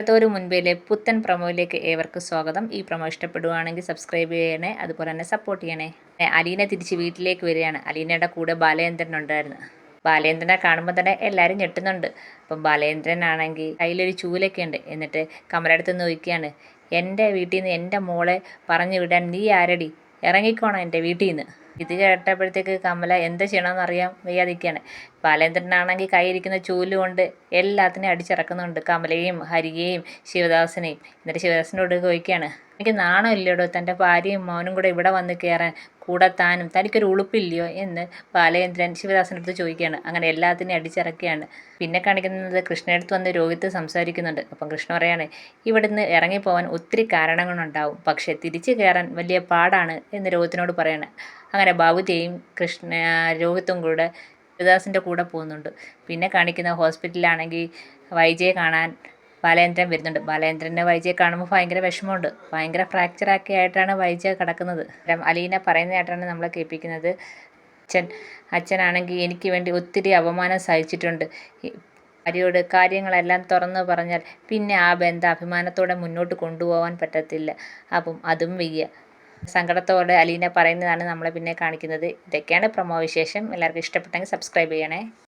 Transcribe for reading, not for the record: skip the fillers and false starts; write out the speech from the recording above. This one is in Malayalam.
ഒരു മുൻപിലെ പുത്തൻ പ്രൊമോയിലേക്ക് ഏവർക്കും സ്വാഗതം. ഈ പ്രൊമോ ഇഷ്ടപ്പെടുവാണെങ്കിൽ സബ്സ്ക്രൈബ് ചെയ്യണേ, അതുപോലെ തന്നെ സപ്പോർട്ട് ചെയ്യണേ. അലീന തിരിച്ച് വീട്ടിലേക്ക് വരികയാണ്. അലീനയുടെ കൂടെ ബാലചന്ദ്രൻ ഉണ്ടായിരുന്നു. ബാലചന്ദ്രനെ കാണുമ്പോൾ തന്നെ എല്ലാവരും ഞെട്ടുന്നുണ്ട്. അപ്പം ബാലചന്ദ്രനാണെങ്കിൽ കയ്യിലൊരു ചൂലൊക്കെ ഉണ്ട്. എന്നിട്ട് കമലടുത്ത് നോക്കിയാണ്, എൻ്റെ വീട്ടിൽ നിന്ന് എൻ്റെ മോളെ പറഞ്ഞു വിടാൻ നീ ആരടി, ഇറങ്ങിക്കോണം എൻ്റെ വീട്ടിൽ നിന്ന്. ഇത് കേട്ടപ്പോഴത്തേക്ക് കമല എന്താ ചെയ്യണമെന്ന് അറിയാൻ വയ്യാതിരിക്കുകയാണ്. ബാലേന്ദ്രനാണെങ്കിൽ കയ്യിരിക്കുന്ന ചൂല് കൊണ്ട് എല്ലാത്തിനെയും അടിച്ചിറക്കുന്നുണ്ട്, കമലയെയും ഹരിയെയും ശിവദാസനെയും. എന്നിട്ട് ശിവദാസനോട് ചോദിക്കുകയാണ്, എനിക്ക് നാണം ഇല്ലയോടോ തൻ്റെ ഭാര്യയും മോനും കൂടെ ഇവിടെ വന്ന് കയറാൻ, കൂടെ താനും, തനിക്കൊരു ഉളുപ്പില്ലയോ എന്ന് ബാലേന്ദ്രൻ ശിവദാസനടുത്ത് ചോദിക്കുകയാണ്. അങ്ങനെ എല്ലാത്തിനെയും അടിച്ചിറക്കുകയാണ്. പിന്നെ കാണിക്കുന്നത് കൃഷ്ണയടുത്ത് വന്ന് രോഹിത്ത് സംസാരിക്കുന്നുണ്ട്. അപ്പം കൃഷ്ണ പറയാണ്, ഇവിടുന്ന് ഇറങ്ങിപ്പോവാൻ ഒത്തിരി കാരണങ്ങളുണ്ടാവും, പക്ഷെ തിരിച്ചു കയറാൻ വലിയ പാടാണ് എന്ന് രോഹിത്തിനോട് പറയാണ്. അങ്ങനെ ബാബുജയും രോഹിത്തും കൂടെ ശിവദാസിൻ്റെ കൂടെ പോകുന്നുണ്ട്. പിന്നെ കാണിക്കുന്ന ഹോസ്പിറ്റലിലാണെങ്കിൽ വൈജയെ കാണാൻ ബാലേന്ദ്രൻ വരുന്നുണ്ട്. ബാലേന്ദ്രനെ വൈജയെ കാണുമ്പോൾ ഭയങ്കര വിഷമമുണ്ട്. ഭയങ്കര ഫ്രാക്ചറൊക്കെ ആയിട്ടാണ് വൈജ കിടക്കുന്നത്. അലീന പറയുന്നതായിട്ടാണ് നമ്മളെ കേൾപ്പിക്കുന്നത്. അച്ഛനാണെങ്കിൽ എനിക്ക് വേണ്ടി ഒത്തിരി അപമാനം സഹിച്ചിട്ടുണ്ട്. ഭാര്യയോട് കാര്യങ്ങളെല്ലാം തുറന്നു പറഞ്ഞാൽ പിന്നെ ആ ബന്ധം അഭിമാനത്തോടെ മുന്നോട്ട് കൊണ്ടുപോകാൻ പറ്റത്തില്ല. അപ്പം അതും വയ്യ. സങ്കടത്തോടെ അലീന പറയുന്നതാണ് നമ്മളെ പിന്നെ കാണിക്കുന്നത്. ഇതൊക്കെയാണ് പ്രൊമോ വിശേഷം. എല്ലാവർക്കും ഇഷ്ടപ്പെട്ടെങ്കിൽ സബ്സ്ക്രൈബ് ചെയ്യണേ.